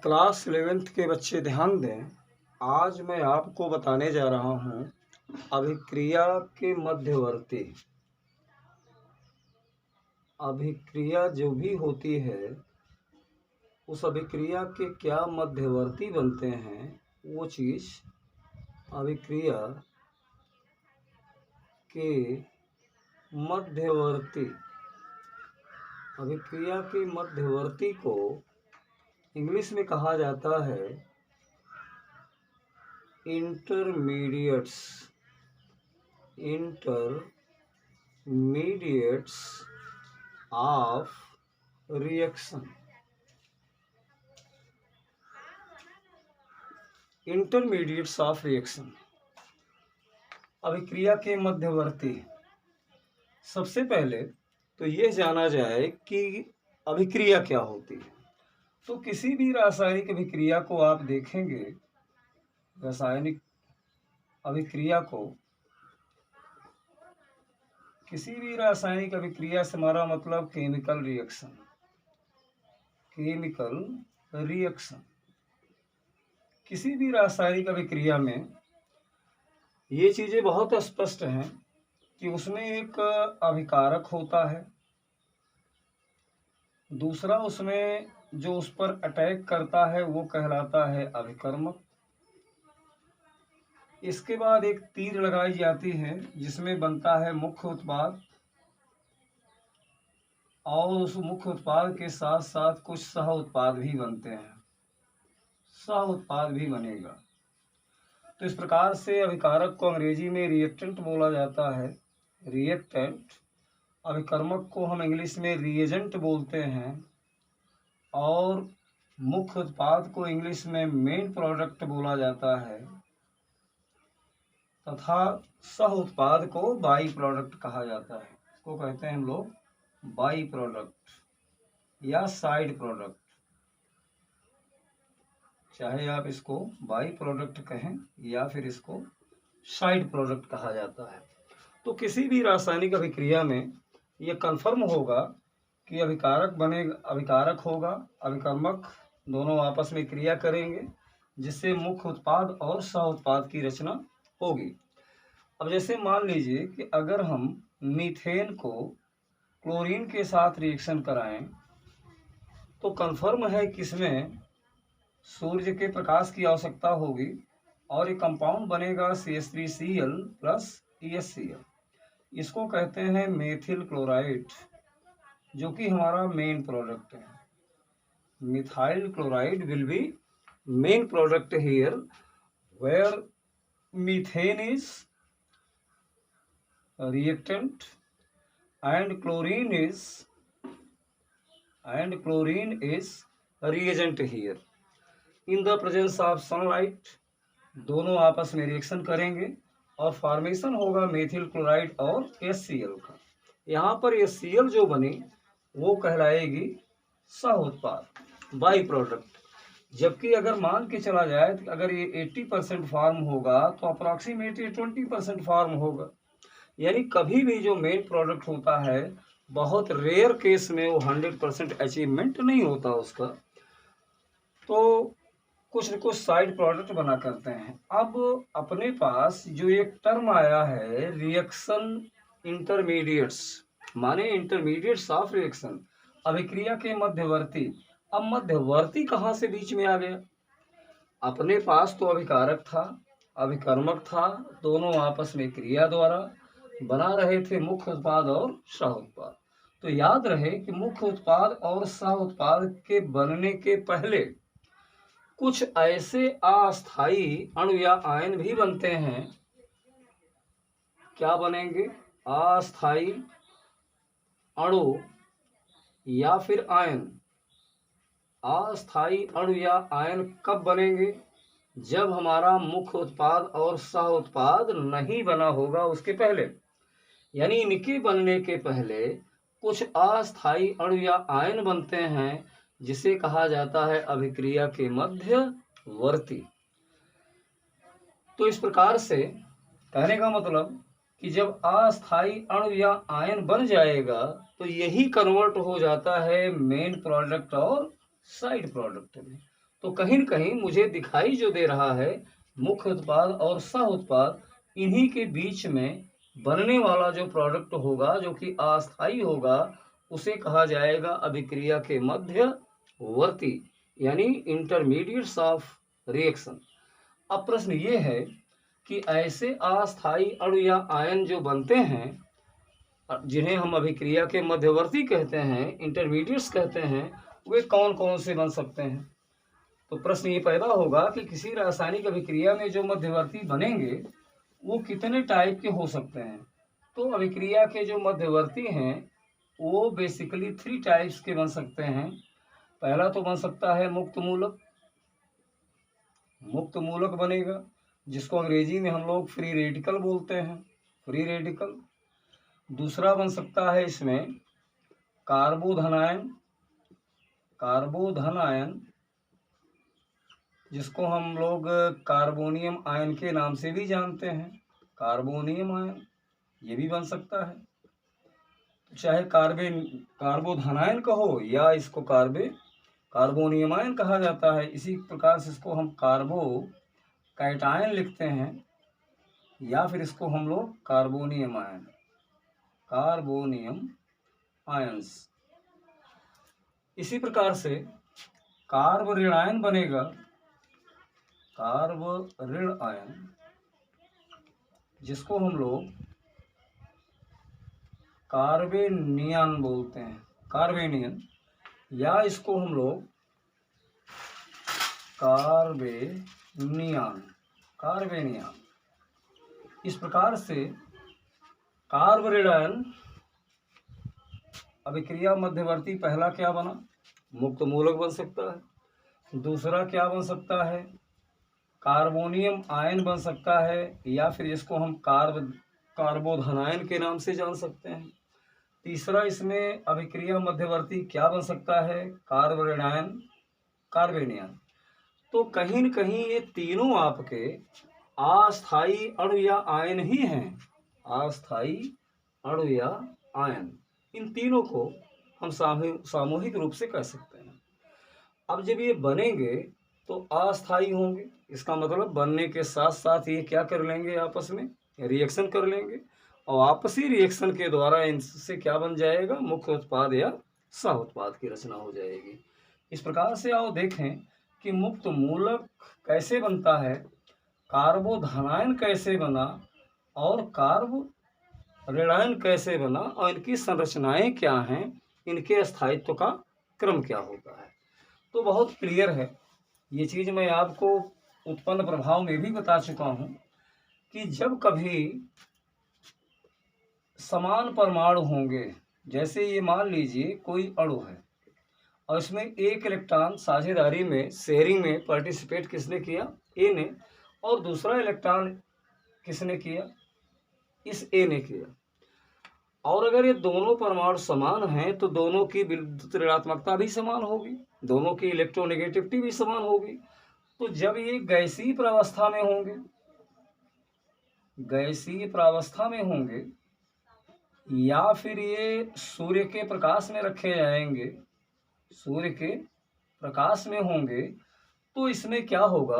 Class 11th के बच्चे ध्यान दें। आज मैं आपको बताने जा रहा हूँ अभिक्रिया के मध्यवर्ती। अभिक्रिया जो भी होती है उस अभिक्रिया के क्या मध्यवर्ती बनते हैं, वो चीज़ अभिक्रिया के मध्यवर्ती। अभिक्रिया के मध्यवर्ती को इंग्लिश में कहा जाता है intermediates. Intermediates of reaction. Intermediates of reaction, अभिक्रिया के मध्यवर्ती। सबसे पहले तो ये जाना जाए कि अभिक्रिया क्या होती है। तो किसी भी रासायनिक अभिक्रिया को आप देखेंगे, रासायनिक अभिक्रिया को, किसी भी रासायनिक अभिक्रिया से हमारा मतलब केमिकल रिएक्शन। केमिकल रिएक्शन किसी भी रासायनिक अभिक्रिया में ये चीज़ें बहुत स्पष्ट हैं कि उसमें एक अभिकारक होता है, दूसरा उसमें जो उस पर अटैक करता है वो कहलाता है अभिकर्मक। इसके बाद एक तीर लगाई जाती है जिसमें बनता है मुख्य उत्पाद, और उस मुख्य उत्पाद के साथ साथ कुछ सह उत्पाद भी बनते हैं, सह उत्पाद भी बनेगा। तो इस प्रकार से अभिकारक को अंग्रेजी में रिएक्टेंट बोला जाता है, रिएक्टेंट। अभिकर्मक को हम इंग्लिश में रिएजेंट बोलते हैं, और मुख्य उत्पाद को इंग्लिश में मेन प्रोडक्ट बोला जाता है, तथा सह उत्पाद को बाई प्रोडक्ट कहा जाता है। इसको कहते हैं हम लोग बाई प्रोडक्ट या साइड प्रोडक्ट। चाहे आप इसको बाई प्रोडक्ट कहें या फिर इसको साइड प्रोडक्ट कहा जाता है। तो किसी भी रासायनिक अभिक्रिया में यह कन्फर्म होगा कि अभिकारक बनेगा, अभिकारक होगा, अभिकर्मक, दोनों आपस में क्रिया करेंगे जिससे मुख्य उत्पाद और सह उत्पाद की रचना होगी। अब जैसे मान लीजिए कि अगर हम मीथेन को क्लोरीन के साथ रिएक्शन कराएं तो कन्फर्म है कि इसमें सूर्य के प्रकाश की आवश्यकता होगी और एक कंपाउंड बनेगा CH3Cl प्लस ESCl। इसको कहते हैं मेथिल क्लोराइड, जो कि हमारा मेन प्रोडक्ट है। Methyl chloride will be main product here, where methane is reactant and chlorine is reagent here. In the presence of sunlight दोनों आपस में रिएक्शन करेंगे और फॉर्मेशन होगा मेथिल क्लोराइड और HCl का। यहाँ पर HCl जो बने वो कहलाएगी सह उत्पाद, बाई प्रोडक्ट। जबकि अगर मान के चला जाए तो अगर ये 80% फॉर्म होगा तो अप्रॉक्सीमेटली 20% फॉर्म होगा। यानी कभी भी जो मेन प्रोडक्ट होता है, बहुत रेयर केस में वो 100% अचीवमेंट नहीं होता उसका, तो कुछ न कुछ साइड प्रोडक्ट बना करते हैं। अब अपने पास जो एक टर्म आया है रिएक्शन इंटरमीडिएट्स, माने इंटरमीडिएट्स ऑफ रिएक्शन, अभिक्रिया के मध्यवर्ती। अब मध्यवर्ती कहाँ से बीच में आ गया? अपने पास तो अभिकारक था, अभिकर्मक था, दोनों आपस में क्रिया द्वारा बना रहे थे मुख्य उत्पाद और सह उत्पाद। तो याद रहे कि मुख्य उत्पाद और सह उत्पाद के बनने के पहले कुछ ऐसे अस्थायी अणु या आयन भी बनते हैं। क्या बनेंगे? अस्थायी अणु या फिर आयन। अस्थायी अणु या आयन कब बनेंगे? जब हमारा मुख्य उत्पाद और सह उत्पाद नहीं बना होगा, उसके पहले। यानी इनके बनने के पहले कुछ अस्थायी अणु या आयन बनते हैं जिसे कहा जाता है अभिक्रिया के मध्यवर्ती। तो इस प्रकार से कहने का मतलब कि जब अस्थायी अणु या आयन बन जाएगा तो यही कन्वर्ट हो जाता है मेन प्रोडक्ट और साइड प्रोडक्ट में। तो कहीं न कहीं मुझे दिखाई जो दे रहा है मुख्य उत्पाद और सह उत्पाद, इन्हीं के बीच में बनने वाला जो प्रोडक्ट होगा जो कि अस्थायी होगा, उसे कहा जाएगा अभिक्रिया के मध्यवर्ती, यानी इंटरमीडिएट्स ऑफ रिएक्शन। अब प्रश्न ये है कि ऐसे अस्थायी अणु या आयन जो बनते हैं, जिन्हें हम अभिक्रिया के मध्यवर्ती कहते हैं, इंटरमीडिएट्स कहते हैं, वे कौन कौन से बन सकते हैं। तो प्रश्न ये पैदा होगा कि किसी रासायनिक अभिक्रिया में जो मध्यवर्ती बनेंगे वो कितने टाइप के हो सकते हैं। तो अभिक्रिया के जो मध्यवर्ती हैं वो बेसिकली 3 टाइप्स के बन सकते हैं। पहला तो बन सकता है मुक्त मूलक। मुक्त मूलक बनेगा, जिसको अंग्रेजी में हम लोग फ्री रेडिकल बोलते हैं, फ्री रेडिकल। दूसरा बन सकता है इसमें कार्बोधन आयन, कार्बोधन आयन, जिसको हम लोग कार्बोनियम आयन के नाम से भी जानते हैं, कार्बोनियम आयन, ये भी बन सकता है। चाहे कार्बोधन आयन कहो या इसको कार्बोनियम आयन कहा जाता है। इसी प्रकार से इसको हम कार्बो कैटायन लिखते हैं, या फिर इसको हम लोग कार्बोनियम आयन, कार्बोनियम आयंस। इसी प्रकार से कार्ब ऋण आयन बनेगा, कार्ब ऋण आयन, जिसको हम लोग कार्बेनियन बोलते हैं, कार्बेनियन, या इसको हम लोग कार्बेनियन, कार्बेनियन। इस प्रकार से कार्ब ऋण आयन अभिक्रिया मध्यवर्ती पहला क्या बना, मुक्त मूलक बन सकता है। दूसरा क्या बन सकता है, कार्बोनियम आयन बन सकता है, या फिर इसको हम कार्बोधन आयन के नाम से जान सकते हैं। तीसरा इसमें अभिक्रिया मध्यवर्ती क्या बन सकता है, कार्ब ऋण आयन, कार्बेनियन। तो कहीं न कहीं ये तीनों आपके अस्थायी अणु या आयन ही हैं, अस्थायी अणु या आयन। इन तीनों को हम सामूहिक रूप से कह सकते हैं। अब जब ये बनेंगे तो अस्थायी होंगे, इसका मतलब बनने के साथ साथ ये क्या कर लेंगे, आपस में रिएक्शन कर लेंगे, और आपसी रिएक्शन के द्वारा इनसे क्या बन जाएगा, मुख्य उत्पाद या सह उत्पाद की रचना हो जाएगी। इस प्रकार से आओ देखें कि मुक्त मूलक कैसे बनता है, कार्बोधन आयन कैसे बना, और कार्ब ऋण आयन कैसे बना, और इनकी संरचनाएं क्या हैं, इनके स्थायित्व का क्रम क्या होता है। तो बहुत क्लियर है ये चीज़। मैं आपको उत्पन्न प्रभाव में भी बता चुका हूँ कि जब कभी समान परमाणु होंगे, जैसे ये मान लीजिए कोई अणु है और इसमें एक इलेक्ट्रॉन साझेदारी में, शेयरिंग में पार्टिसिपेट किसने किया, ए ने, और दूसरा इलेक्ट्रॉन किसने किया, इस ए ने किया। और अगर ये दोनों परमाणु समान हैं तो दोनों की विद्युत ऋणात्मकता भी समान होगी, दोनों की इलेक्ट्रोनेगेटिविटी भी समान होगी। तो जब ये गैसीय प्रावस्था में होंगे, गैसीय प्रावस्था में होंगे, या फिर ये सूर्य के प्रकाश में रखे जाएंगे, सूर्य के प्रकाश में होंगे, तो इसमें क्या होगा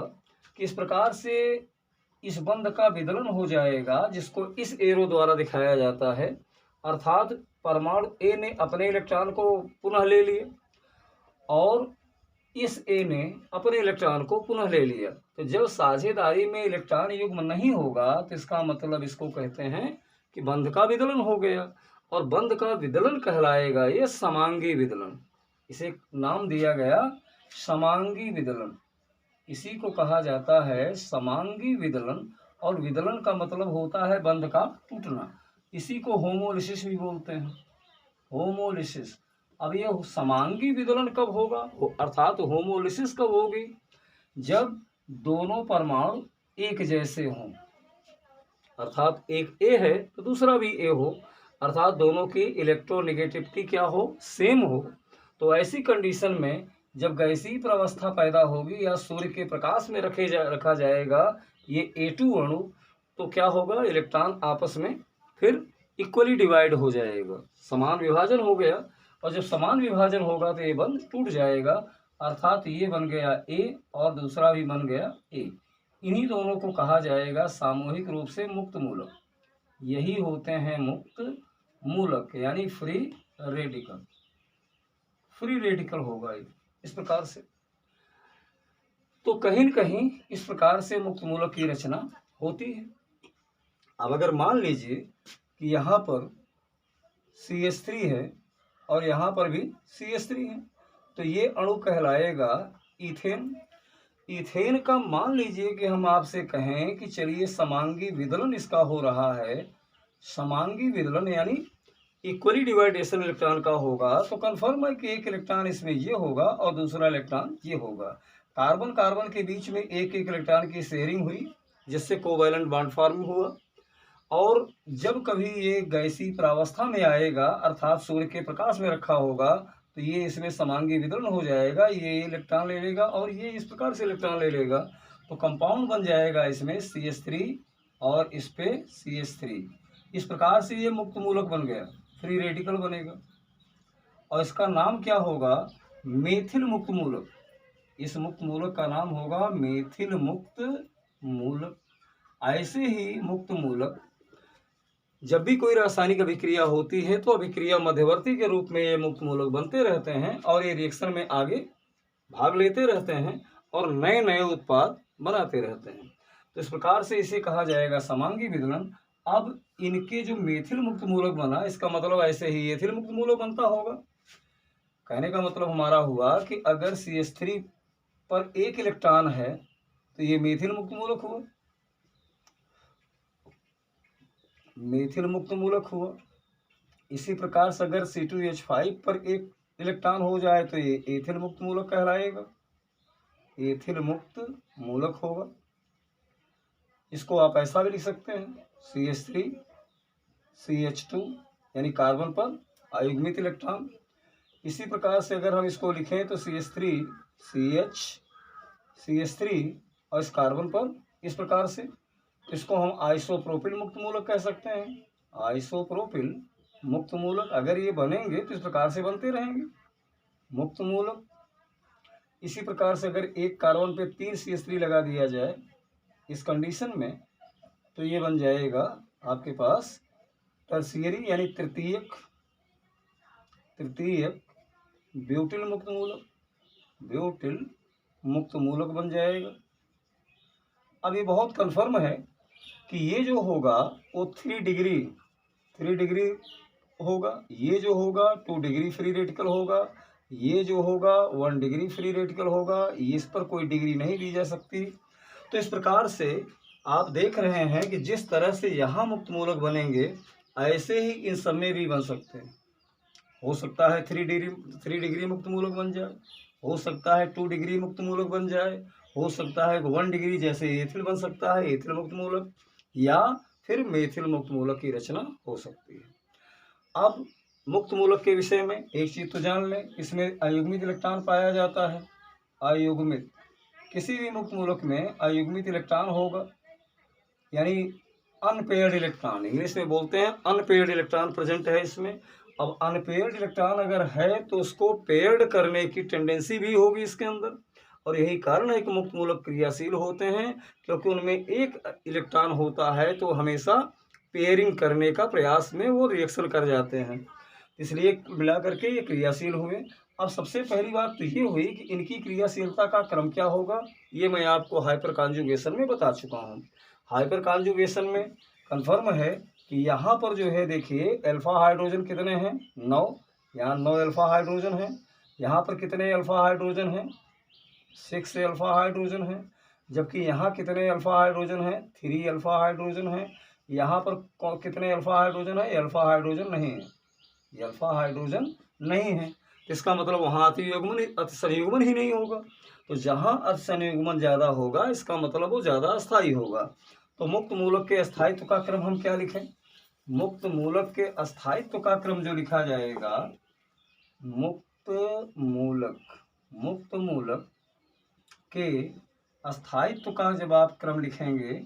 कि इस प्रकार से इस बंध का विदलन हो जाएगा, जिसको इस एरो द्वारा दिखाया जाता है। अर्थात परमाणु ए ने अपने इलेक्ट्रॉन को पुनः ले लिए और इस ए ने अपने इलेक्ट्रॉन को पुनः ले लिया। तो जब साझेदारी में इलेक्ट्रॉन युग्म नहीं होगा तो इसका मतलब इसको कहते हैं कि बंध का विदलन हो गया, और बंध का विदलन कहलाएगा ये समांगी विदलन। इसे नाम दिया गया समांगी विदलन, इसी को कहा जाता है समांगी विदलन। और विदलन का मतलब होता है बंध का टूटना, इसी को होमोलिसिस भी बोलते हैं, होमोलिसिस। अब ये समांगी विदलन कब होगा, अर्थात होमोलिसिस कब होगी, जब दोनों परमाणु एक जैसे हों, अर्थात एक ए है तो दूसरा भी ए हो, अर्थात दोनों की इलेक्ट्रोनेगेटिविटी क्या हो, सेम हो। तो ऐसी कंडीशन में जब गैसीय प्रावस्था पैदा होगी या सूर्य के प्रकाश में रखा जाएगा ये A2 अणु, तो क्या होगा, इलेक्ट्रॉन आपस में फिर इक्वली डिवाइड हो जाएगा, समान विभाजन हो गया। और जब समान विभाजन होगा तो ये बंध टूट जाएगा, अर्थात ये बन गया ए और दूसरा भी बन गया ए। इन्हीं दोनों को कहा जाएगा सामूहिक रूप से मुक्त मूलक। यही होते हैं मुक्त मूलक यानी फ्री रेडिकल। फ्री रेडिकल होगा ये इस प्रकार से। तो कहीं न कहीं इस प्रकार से मुक्त मूलक की रचना होती है। अब अगर मान लीजिए कि यहाँ पर CH3 है और यहाँ पर भी CH3 है, तो ये अणु कहलाएगा इथेन। इथेन का मान लीजिए कि हम आपसे कहें कि चलिए समांगी विदलन इसका हो रहा है, समांगी विदलन यानी इक्वली डिवाइडेशन इलेक्ट्रॉन का होगा, तो कन्फर्म है कि एक इलेक्ट्रॉन इसमें ये होगा और दूसरा इलेक्ट्रॉन ये होगा। कार्बन कार्बन के बीच में एक एक इलेक्ट्रॉन की शेयरिंग हुई जिससे कोवैलेंट बॉन्ड फॉर्म हुआ। और जब कभी ये गैसीय प्रावस्था में आएगा अर्थात सूर्य के प्रकाश में रखा होगा तो ये इसमें समांगी वितरण हो जाएगा, ये इलेक्ट्रॉन ले लेगा और ये इस प्रकार से इलेक्ट्रॉन ले लेगा, तो कंपाउंड बन जाएगा इसमें CH3 और इस पे CH3। इस प्रकार से ये मुक्त मूलक बन गया, फ्री रेडिकल बनेगा और इसका नाम क्या होगा, मेथिल मुक्त मूलक। इस मुक्त मूलक का नाम होगा मेथिल मुक्त मूलक। ऐसे ही मुक्त मूलक जब भी कोई रासायनिक अभिक्रिया होती है तो अभिक्रिया मध्यवर्ती के रूप में ये मुक्त मूलक बनते रहते हैं और ये रिएक्शन में आगे भाग लेते रहते हैं और नए नए उत्पाद बनाते रहते हैं। तो इस प्रकार से इसे कहा जाएगा समांगी विदलन। अब इनके जो मेथिल मुक्त मूलक बना, इसका मतलब ऐसे ही एथिल मुक्त मूलक बनता होगा। कहने का मतलब हमारा हुआ कि अगर CH3 पर एक इलेक्ट्रॉन है तो ये मेथिल मुक्त मूलक हुआ, मेथिल मुक्त मूलक हुआ। इसी प्रकार से अगर C2H5 पर एक इलेक्ट्रॉन हो जाए तो ये एथिल मुक्त मूलक कहलाएगा, एथिल मुक्त मूलक होगा। इसको आप ऐसा भी लिख सकते हैं CH3 CH2 यानी कार्बन पर अयुग्मित इलेक्ट्रॉन। इसी प्रकार से अगर हम इसको लिखें तो CH3 CH3 और इस कार्बन पर इस प्रकार से, इसको हम आइसोप्रोपिल मुक्त मूलक कह सकते हैं। आइसोप्रोपिल मुक्त मूलक अगर ये बनेंगे तो इस प्रकार से बनते रहेंगे मुक्त मूलक। इसी प्रकार से अगर एक कार्बन पे 3 CH3 लगा दिया जाए इस कंडीशन में तो ये बन जाएगा आपके पास टर्शियरी यानी तृतीयक ब्यूटिल मुक्त मूलक, ब्यूटिल मुक्त मूलक बन जाएगा। अब ये बहुत कन्फर्म है कि ये जो होगा वो 3 डिग्री होगा, ये जो होगा 2 डिग्री फ्री रेडिकल होगा, ये जो होगा 1 डिग्री फ्री रेडिकल होगा, इस पर कोई डिग्री नहीं दी जा सकती। तो इस प्रकार से आप देख रहे हैं कि जिस तरह से यहाँ मुक्त मूलक बनेंगे ऐसे ही इन सब में भी बन सकते हैं। हो सकता है 3 डिग्री मुक्त मूलक बन जाए, हो सकता है 2 डिग्री मुक्त मूलक बन जाए, हो सकता है 1 डिग्री जैसे एथिल बन सकता है एथिल मुक्त मूलक, या फिर मेथिल मुक्त मूलक की रचना हो सकती है। अब मुक्त मूलक के विषय में एक चीज तो जान लें, इसमें अयुग्मित इलेक्ट्रॉन पाया जाता है। अयुग्मित किसी भी मुक्त मूलक में अयुग्मित इलेक्ट्रॉन होगा यानी अनपेयर्ड इलेक्ट्रॉन, इंग्लिश में बोलते हैं अनपेयर्ड इलेक्ट्रॉन प्रेजेंट है इसमें। अब अनपेयर्ड इलेक्ट्रॉन अगर है तो उसको पेयर्ड करने की टेंडेंसी भी होगी इसके अंदर, और यही कारण है कि मुक्त मूलक क्रियाशील होते हैं क्योंकि उनमें एक इलेक्ट्रॉन होता है तो हमेशा पेयरिंग करने का प्रयास में वो रिएक्शन कर जाते हैं, इसलिए मिला करके ये क्रियाशील हुए। अब सबसे पहली बात तो ये हुई कि इनकी क्रियाशीलता का क्रम क्या होगा, ये मैं आपको हाइपर कॉन्जुगेशन में बता चुका हूँ। हाइपर कॉन्जुगेशन में कन्फर्म है कि यहाँ पर जो है देखिए अल्फा हाइड्रोजन कितने हैं 9, यहाँ 9 अल्फा हाइड्रोजन हैं। यहाँ पर कितने अल्फा हाइड्रोजन हैं 6 अल्फा हाइड्रोजन हैं। जबकि यहाँ कितने अल्फा हाइड्रोजन हैं 3 अल्फा हाइड्रोजन हैं। यहाँ पर कितने अल्फा हाइड्रोजन है, अल्फा हाइड्रोजन नहीं है, ये अल्फा हाइड्रोजन नहीं है। इसका मतलब वहाँ अतिसंयुग्मन ही नहीं होगा। तो जहाँ अतिसंयुग्मन ज़्यादा होगा इसका मतलब वो ज़्यादा अस्थायी होगा। तो मुक्त मूलक के अस्थायित्व का क्रम हम क्या लिखें, मुक्त मूलक के अस्थायित्व का क्रम जो लिखा जाएगा, मुक्त मूलक के अस्थायित्व का जब आप क्रम लिखेंगे,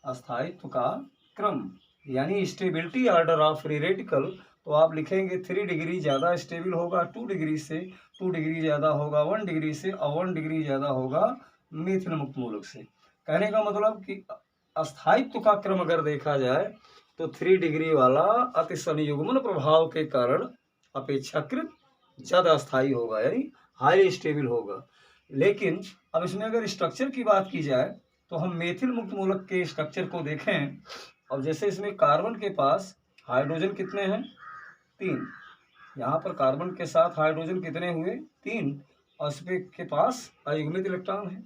अस्थायित्व का क्रम यानी stability order of free radical, तो आप लिखेंगे 3 डिग्री ज़्यादा स्टेबल होगा 2 डिग्री से, 2 डिग्री ज़्यादा होगा 1 डिग्री से, और 1 डिग्री ज़्यादा होगा मीथिल मुक्त मूलक से। कहने का मतलब कि अस्थायित्व का क्रम अगर देखा जाए तो 3 डिग्री वाला अति संयुग्मन प्रभाव के कारण अपेक्षाकृत ज़्यादा स्थायी होगा, यानी हाई स्टेबल होगा। लेकिन अब इसमें अगर स्ट्रक्चर की बात की जाए तो हम मेथिल मुक्त मूलक के स्ट्रक्चर को देखें। अब जैसे इसमें कार्बन के पास हाइड्रोजन कितने हैं? 3। यहाँ पर कार्बन के साथ हाइड्रोजन कितने हुए? 3। और इसके के पास अयुग्मित इलेक्ट्रॉन है।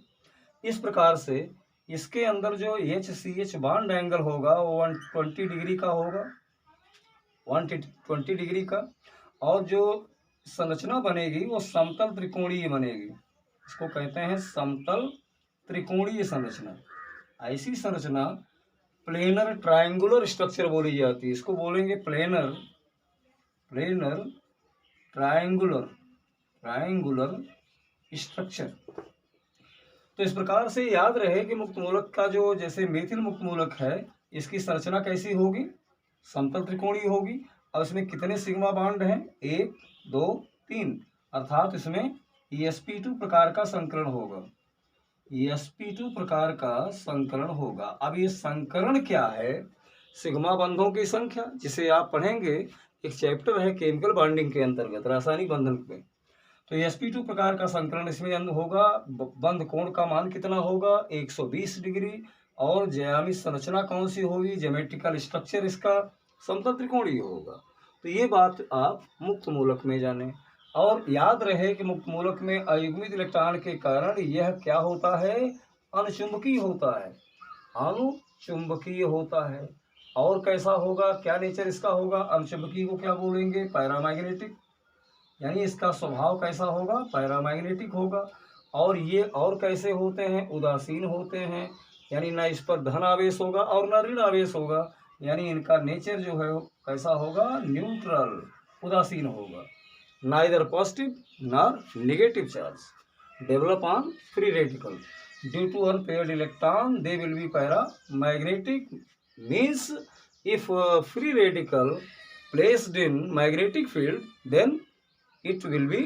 इस प्रकार से इसके अंदर जो HCH बॉन्ड एंगल होगा वो 120 डिग्री का होगा, 120 डिग्री का। और जो संरचना बनेगी वो समतल त्रिकोणीय बनेगी। इसको कहते हैं समतल त्रिकोणीय संरचना। ऐसी संरचना प्लेनर ट्रायंगुलर स्ट्रक्चर बोली जाती है। इसको बोलेंगे प्लेनर ट्रायंगुलर स्ट्रक्चर। तो इस प्रकार से याद रहे कि मुक्त मूलक का जो जैसे मेथिल मुक्त मूलक है इसकी संरचना कैसी होगी? समतल त्रिकोणीय होगी। और इसमें कितने सिग्मा बॉन्ड हैं? 1 2 3। अर्थात इसमें sp2 प्रकार का संकरण होगा, sp2 प्रकार का संकरण होगा। अब ये संकरण क्या है? सिग्मा बंधों की संख्या, जिसे आप पढ़ेंगे, एक चैप्टर है केमिकल बॉन्डिंग के अंतर्गत रासायनिक बंधन में। तो sp2 प्रकार का संकरण इसमें होगा। बंध कोण का मान कितना होगा? 120 डिग्री। और ज्यामिति संरचना कौन सी होगी? ज्योमेट्रिकल स्ट्रक्चर इसका समतल त्रिकोणीय होगा। तो ये बात आप मुक्त मूलक में जाने। और याद रहे कि मुक्त मूलक में अयुग्मित इलेक्ट्रॉन के कारण यह क्या होता है? अनुचुंबकीय होता है, अनुचुंबकीय होता है। और कैसा होगा? क्या नेचर इसका होगा? अनुचुंबकीय को क्या बोलेंगे? पैरामैग्नेटिक। यानी इसका स्वभाव कैसा होगा? पैरामैग्नेटिक होगा। और ये और कैसे होते हैं? उदासीन होते हैं। यानी ना इस पर धन आवेश होगा और ना ऋण आवेश होगा। यानी इनका नेचर जो है कैसा होगा? न्यूट्रल, उदासीन होगा। Neither positive nor negative charge develop on free radical due to unpaired electron they will be paramagnetic. Means if free radical placed in magnetic field then it will be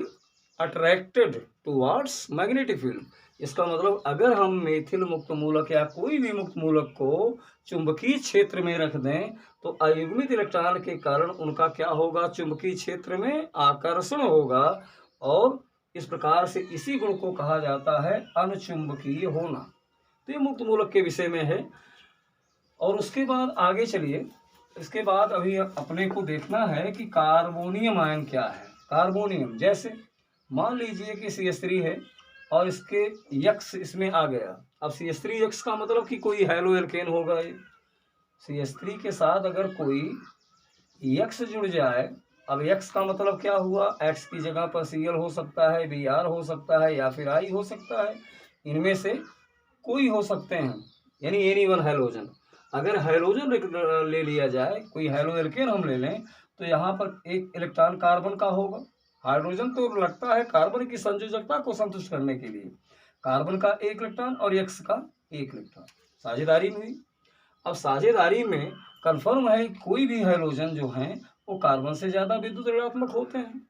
attracted towards magnetic field। इसका मतलब अगर हम methyl मुक्त मूलक या कोई भी मुक्त मूलक को चुंबकीय क्षेत्र में रख दें तो अयुग्मित इलेक्ट्रॉन के कारण उनका क्या होगा? चुंबकीय क्षेत्र में आकर्षण होगा। और इस प्रकार से इसी गुण को कहा जाता है अनुचुंबकीय होना। तो ये मुक्त मूलक के विषय में है। और उसके बाद आगे चलिए। इसके बाद अभी अपने को देखना है कि कार्बोनियम आयन क्या है। कार्बोनियम जैसे मान लीजिए कि CH3 है और इसके यक्स इसमें आ गया। अब CH3 यक्स का मतलब कि कोई हैलो एल्केन होगा। ये CH3 के साथ अगर कोई यक्स जुड़ जाए, अब यक्स का मतलब क्या हुआ? एक्स की जगह पर Cl हो सकता है, Br हो सकता है, या फिर I हो सकता है। इनमें से कोई हो सकते हैं, यानी एनी वन हैलोजन। अगर हैलोजन ले लिया जाए, कोई हैलो एल्केन हम ले लें, तो यहाँ पर एक इलेक्ट्रॉन कार्बन का होगा। हाइड्रोजन तो लगता है कार्बन की संयोजकता को संतुष्ट करने के लिए। कार्बन का 1 इलेक्ट्रॉन और एक्स का 1 इलेक्ट्रॉन साझेदारी में हुई। अब साझेदारी में कन्फर्म है कोई भी हैलोजन जो हैं वो कार्बन से ज़्यादा विद्युत ऋणात्मक होते हैं,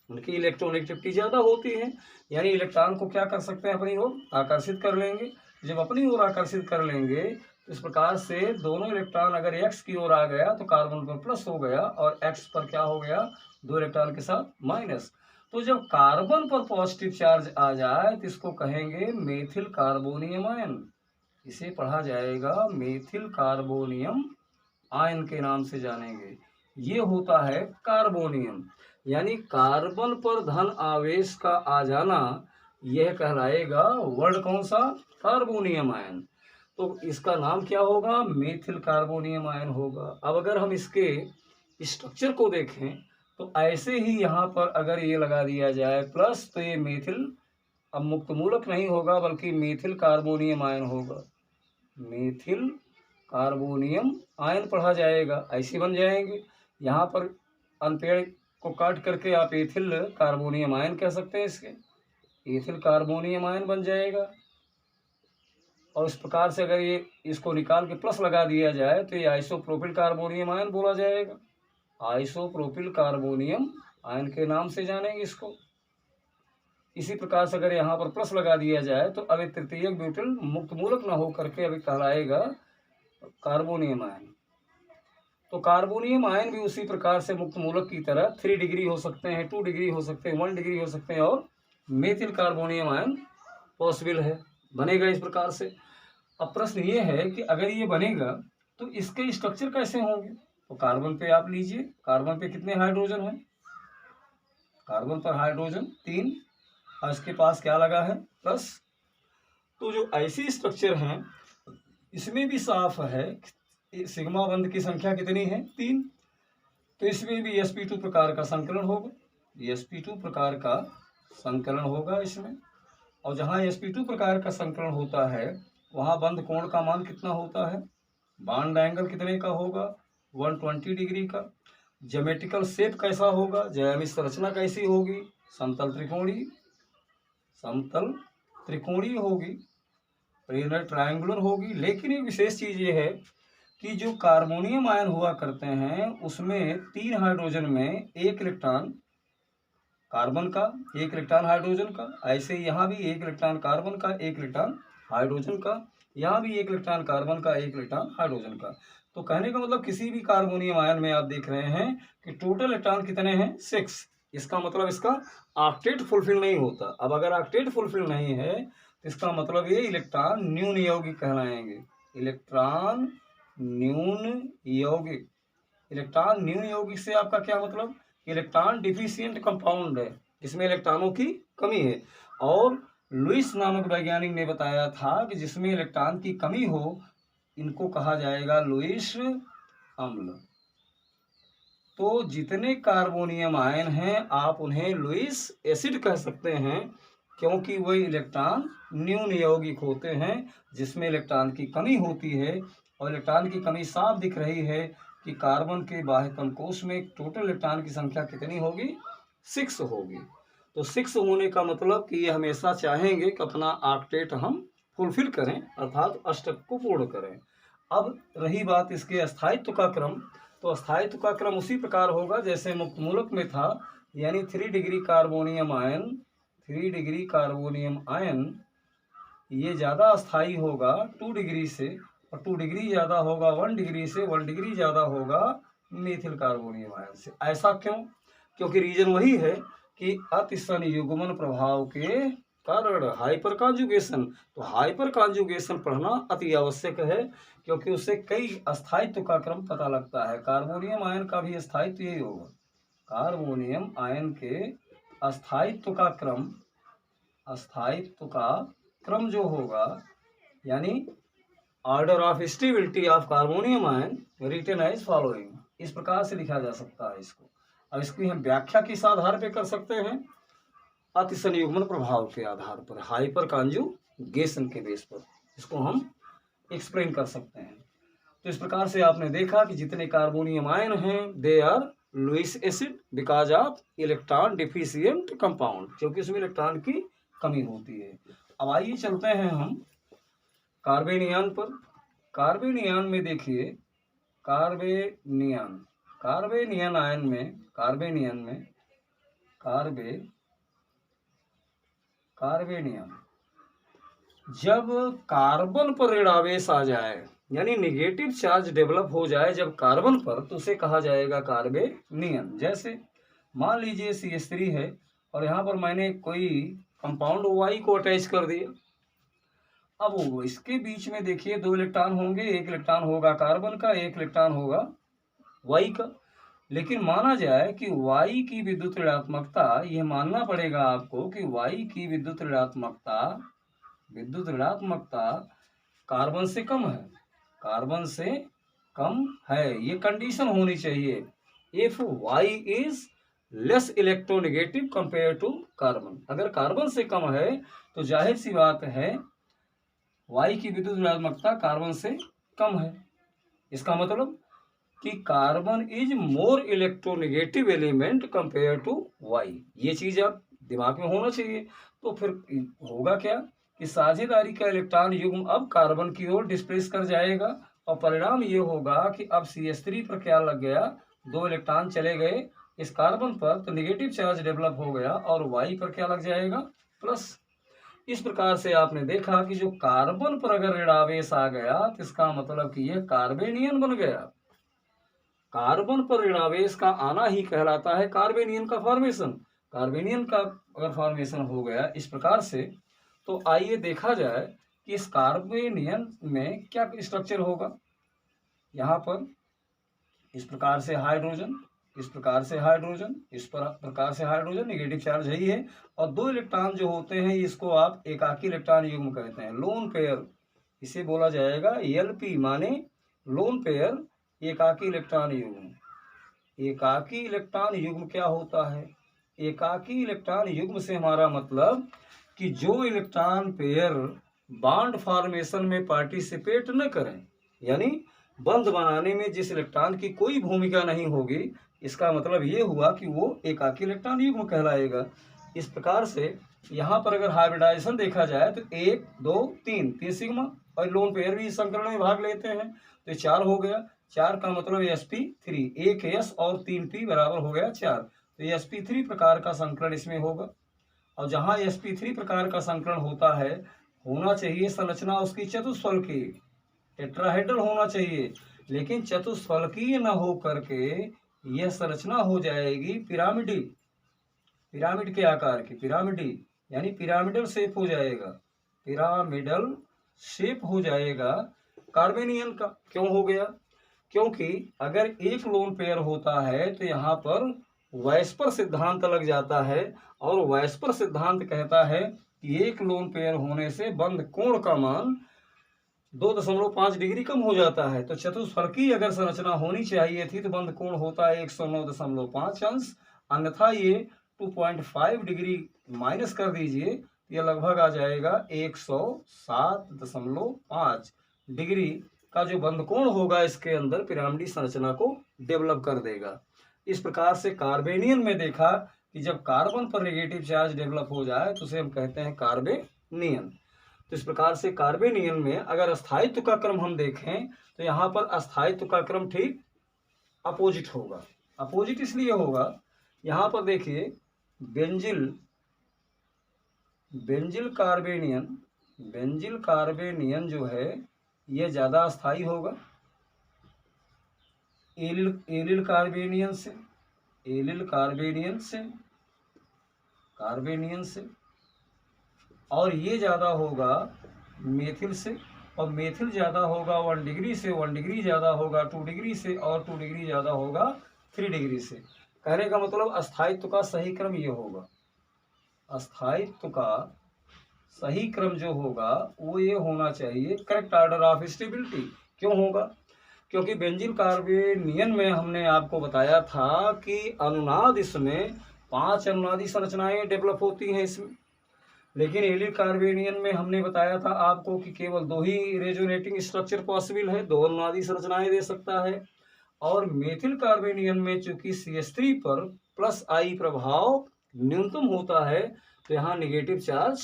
उनकी इलेक्ट्रोनेगेटिविटी ज़्यादा होती है। यानी इलेक्ट्रॉन को क्या कर सकते हैं? अपनी ओर आकर्षित कर लेंगे। जब अपनी ओर आकर्षित कर लेंगे तो इस प्रकार से दोनों इलेक्ट्रॉन अगर एक्स की ओर आ गया तो कार्बन पर प्लस हो गया और एक्स पर क्या हो गया? 2 इलेक्ट्रॉन के साथ माइनस। तो जब कार्बन पर पॉजिटिव चार्ज आ जाए तो इसको कहेंगे मेथिल कार्बोनियम आयन। इसे पढ़ा जाएगा मेथिल कार्बोनियम आयन के नाम से जानेंगे। ये होता है कार्बोनियम। यानी कार्बन पर धन आवेश का आ जाना यह कहलाएगा वर्ड कौन सा? Carbonium ion. तो इसका नाम क्या होगा? मेथिल कार्बोनियम आयन होगा। अब अगर हम इसके स्ट्रक्चर को देखें तो ऐसे ही यहाँ पर अगर ये लगा दिया जाए प्लस, तो ये मेथिल अब मुक्त मूलक नहीं होगा बल्कि मेथिल कार्बोनियम आयन होगा। मेथिल कार्बोनियम आयन पढ़ा जाएगा, ऐसे बन जाएंगे। यहाँ पर अनपेड़ को काट करके आप एथिल कार्बोनियम आयन कह सकते हैं। इसके एथिल कार्बोनियम आयन बन जाएगा। और इस प्रकार से अगर ये इसको निकाल के प्लस लगा दिया जाए तो ये आइसोप्रोपिल कार्बोनियम आयन बोला जाएगा। आइसोप्रोपिल कार्बोनियम आयन के नाम से जानेंगे इसको। इसी प्रकार से अगर यहाँ पर प्लस लगा दिया जाए तो अब एक तृतीयक ब्यूटिल मुक्त मूलक न हो करके अभी कहलाएगा कार्बोनियम आयन। तो कार्बोनियम आयन भी उसी प्रकार से मुक्त मूलक की तरह 3 डिग्री हो सकते हैं, 2 डिग्री हो सकते हैं, 1 डिग्री हो सकते हैं, और मेथिल कार्बोनियम आयन पॉसिबल है, बनेगा इस प्रकार से। अब प्रश्न ये है कि अगर ये बनेगा तो इसके स्ट्रक्चर कैसे होंगे। तो कार्बन पे आप लीजिए, कार्बन पे कितने हाइड्रोजन हैं, कार्बन पर हाइड्रोजन 3, और इसके पास क्या लगा है, प्लस। तो जो ऐसी स्ट्रक्चर हैं इसमें भी साफ है सिग्मा बंध की संख्या कितनी है, 3। तो इसमें भी sp2 प्रकार का संकलन होगा, sp2 प्रकार का संकलन होगा इसमें। और जहाँ sp2 प्रकार का संकलन होता है वहाँ बंध कोण का मान कितना होता है, बॉन्ड एंगल कितने का होगा, 120 डिग्री का। ज्योमेट्रिकल शेप कैसा होगा, ज्यामितीय संरचना कैसी होगी, समतल त्रिकोणीय, समतल त्रिकोणीय होगी, ट्रायंगुलर होगी। लेकिन एक विशेष चीज ये है कि जो कार्बोनियम आयन हुआ करते हैं उसमें 3 हाइड्रोजन में 1 इलेक्ट्रॉन कार्बन का, 1 इलेक्ट्रॉन हाइड्रोजन का। ऐसे यहाँ भी 1 इलेक्ट्रॉन कार्बन का, 1 इलेक्ट्रॉन हाइड्रोजन का, यहाँ भी 1 इलेक्ट्रॉन कार्बन का, 1 इलेक्ट्रॉन हाइड्रोजन का। तो कहने का मतलब किसी भी कार्बोनियम आयन में आप देख रहे हैं कि टोटल इलेक्ट्रॉन कितने हैं, 6। इसका मतलब इसका ऑक्टेट फुलफिल नहीं होता। अब अगर ऑक्टेट फुलफिल नहीं है तो इसका मतलब ये इलेक्ट्रॉन न्यून यौगिक कहलाएंगे, इलेक्ट्रॉन न्यून यौगिक। इलेक्ट्रॉन न्यून यौगिक से आपका क्या मतलब, इलेक्ट्रॉन डिफिशियंट कंपाउंड है, इसमें इलेक्ट्रॉनों की कमी है। और लुईस नामक वैज्ञानिक ने बताया था कि जिसमें इलेक्ट्रॉन की कमी हो इनको कहा जाएगा लुईस अम्ल। तो जितने कार्बोनियम आयन हैं आप उन्हें लुईस एसिड कह सकते हैं, क्योंकि वही इलेक्ट्रॉन न्यून यौगिक होते हैं जिसमें इलेक्ट्रॉन की कमी होती है। और इलेक्ट्रॉन की कमी साफ दिख रही है कि कार्बन के बाह्यतम कोश में टोटल इलेक्ट्रॉन की संख्या कितनी होगी, 6 होगी। तो 6 होने का मतलब कि ये हमेशा चाहेंगे कि अपना ऑक्टेट हम फुलफिल करें, अर्थात अष्टक को पूर्ण करें। अब रही बात इसके स्थायित्व का क्रम, तो स्थायित्व का क्रम उसी प्रकार होगा जैसे मुक्त मूलक में था, यानी 3 degree carbonium ion, 3 degree carbonium ion ये ज़्यादा अस्थायी होगा 2 डिग्री से, और 2 डिग्री ज़्यादा होगा 1 डिग्री से, 1 डिग्री ज़्यादा होगा मेथिल कार्बोनियम आयन से। ऐसा क्यों, क्योंकि रीजन वही है कि अति संयुग्मन प्रभाव के कारण हाइपर कॉन्जुगेशन। तो हाइपर कॉन्जुगेशन पढ़ना अति आवश्यक है क्योंकि उससे कई स्थायित्व का क्रम पता लगता है। कार्बोनियम आयन का भी स्थायित्व यही होगा, कार्बोनियम आयन के स्थायित्व का क्रम, स्थायित्व का क्रम जो होगा यानी order of stability of carbonium ion written as following, इस प्रकार से लिखा जा सकता है इसको। अब इसकी हम व्याख्या किस आधार पे कर सकते हैं, अति संयुग्मन प्रभाव के आधार पर, हाइपर कॉन्जुगेशन के बेस पर इसको हम एक्सप्लेन कर सकते हैं। तो इस प्रकार से आपने देखा कि जितने कार्बोनियम आयन हैं they are Lewis acid because of electron deficient compound, क्योंकि इसमें इलेक्ट्रॉन की कमी होती है। अब आइए चलते हैं हम कार्बेनियन पर। कार्बेनियन में देखिए, कार्बेनियन आयन में, कार्बेनियन जब कार्बन पर ऋण आवेश आ जाए यानी निगेटिव चार्ज डेवलप हो जाए जब कार्बन पर, तो उसे कहा जाएगा कार्बेनियन। जैसे मान लीजिए CH3 है और यहाँ पर मैंने कोई कंपाउंड Y को अटैच कर दिया। अब वो इसके बीच में देखिए 2 इलेक्ट्रॉन होंगे, 1 इलेक्ट्रॉन होगा कार्बन का, 1 इलेक्ट्रॉन होगा Y का। लेकिन माना जाए कि Y की विद्युत ऋणात्मकता, यह मानना पड़ेगा आपको कि Y की विद्युत ऋणात्मकता कार्बन से कम है, कार्बन से कम है, ये कंडीशन होनी चाहिए। If Y is less electronegative compare to carbon, अगर कार्बन से कम है तो जाहिर सी बात है Y की विद्युत ऋणात्मकता कार्बन से कम है। इसका मतलब कि carbon is more electronegative element compare to Y, ये चीज आप दिमाग में होना चाहिए। तो फिर होगा क्या कि साझेदारी का इलेक्ट्रॉन युग्म अब कार्बन की ओर डिस्प्लेस कर जाएगा और परिणाम ये होगा कि अब CH3 पर क्या लग गया, 2 इलेक्ट्रॉन चले गए इस कार्बन पर तो नेगेटिव चार्ज डेवलप हो गया और Y पर क्या लग जाएगा, प्लस। इस प्रकार से आपने देखा कि जो कार्बन पर अगर ऋणावेश आ गया तो इसका मतलब कि यह कार्बेनियन बन गया। कार्बन पर ऋणावेश का आना ही कहलाता है कार्बेनियन का फॉर्मेशन। कार्बेनियन का अगर फॉर्मेशन हो गया इस प्रकार से, तो आइए देखा जाए कि इस कार्बेनियन में क्या स्ट्रक्चर होगा। यहाँ पर इस प्रकार से हाइड्रोजन, इस प्रकार से हाइड्रोजन, इस प्रकार से हाइड्रोजन, नेगेटिव चार्ज यही है। और 2 इलेक्ट्रॉन जो होते हैं इसको आप एकाकी इलेक्ट्रॉन युग्म कहते हैं, लोन पेयर। इसे बोला जाएगा LP माने लोन पेयर, एकाकी इलेक्ट्रॉन युग्म। एकाकी इलेक्ट्रॉन युग्म क्या होता है? एकाकी इलेक्ट्रॉन युग्म से हमारा मतलब कि जो इलेक्ट्रॉन पेयर बॉन्ड फॉर्मेशन में पार्टिसिपेट न करें, यानी बंध बनाने में जिस इलेक्ट्रॉन की कोई भूमिका नहीं होगी, इसका मतलब ये हुआ कि वो एकाकी इलेक्ट्रॉन युग्म कहलाएगा। इस प्रकार से यहाँ पर अगर हाइब्रिडाइजेशन देखा जाए तो 1 2 3 सिग्मा, और लोन पेयर भी इस संकरण में भाग लेते हैं तो 4 हो गया। 4 का मतलब sp3, 1 s और 3 p बराबर हो गया 4, तो sp3 प्रकार का संकरण इसमें होगा। और जहाँ sp3 प्रकार का संकरण होता है, होना चाहिए संरचना उसकी चतुष्फलकीय, टेट्राहेड्रल होना चाहिए, लेकिन चतुष्फलकीय न हो करके यह संरचना हो जाएगी पिरामिडी, पिरामिड के आकार की, पिरामिडी यानी पिरामिडल शेप हो जाएगा, पिरामिडल शेप हो जाएगा कार्बेनियन का। क्यों हो गया? क्योंकि अगर एक लोन पेयर होता है तो यहाँ पर वैस्पर सिद्धांत लग जाता है, और वैस्पर सिद्धांत कहता है कि एक लोन पेयर होने से बंध कोण का मान 2.5 डिग्री कम हो जाता है। तो चतुष्फलकीय अगर संरचना होनी चाहिए थी तो बंध कोण होता है 109.5 अंश, अन्यथा ये 2.5 डिग्री माइनस कर दीजिए, ये लगभग आ जाएगा 107.5 डिग्री का जो बंध कोण होगा इसके अंदर पिरामिडी संरचना को डेवलप कर देगा। इस प्रकार से कार्बेनियन में देखा कि जब कार्बन पर नेगेटिव चार्ज डेवलप हो जाए तो उसे हम कहते हैं कार्बेनियन। तो इस प्रकार से कार्बेनियन में अगर अस्थायित्व का क्रम हम देखें तो यहाँ पर अस्थायित्व का क्रम ठीक अपोजिट होगा। अपोजिट इसलिए होगा, यहाँ पर देखिए बेंजिल कार्बेनियन जो है ये ज़्यादा अस्थायी होगा एलिल कार्बेनियन से, और ये ज़्यादा होगा मेथिल से, और मेथिल ज़्यादा होगा 1 डिग्री से, 1 डिग्री ज़्यादा होगा 2 डिग्री से, और 2 डिग्री ज़्यादा होगा 3 डिग्री से। कहने का मतलब अस्थायित्व का सही क्रम ये होगा, अस्थायित्व का सही क्रम जो होगा वो ये होना चाहिए, करेक्ट ऑर्डर ऑफ स्टेबिलिटी। क्यों होगा? क्योंकि बेंजीन कार्बेनियन में हमने आपको बताया था कि अनुनाद इसमें 5 अनुनादी संरचनाएं डेवलप होती हैं इसमें, लेकिन एलिल कार्बेनियन में हमने बताया था आपको कि केवल 2 ही रेजोनेटिंग स्ट्रक्चर पॉसिबल है, 2 अनुनादी संरचनाएं दे सकता है। और मेथिल कार्बेनियन में चूंकि CH3 पर प्लस आई प्रभाव न्यूनतम होता है तो यहाँ नेगेटिव चार्ज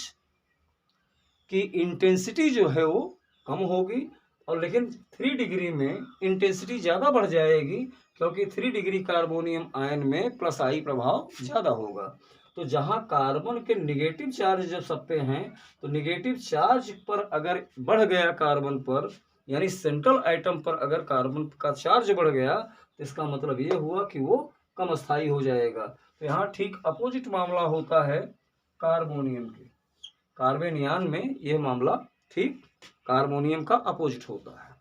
की इंटेंसिटी जो है वो कम होगी, और लेकिन 3 डिग्री में इंटेंसिटी ज़्यादा बढ़ जाएगी, क्योंकि 3 डिग्री कार्बोनियम आयन में प्लस आई प्रभाव ज़्यादा होगा। तो जहाँ कार्बन के नेगेटिव चार्ज जब सब पे हैं तो नेगेटिव चार्ज पर अगर बढ़ गया कार्बन पर, यानी सेंट्रल आइटम पर अगर कार्बन का चार्ज बढ़ गया तो इसका मतलब ये हुआ कि वो कम स्थायी हो जाएगा। तो यहाँ ठीक अपोजिट मामला होता है कार्बोनियम के, कार्बेनियन में यह मामला ठीक कार्बोनियम का अपोजिट होता है।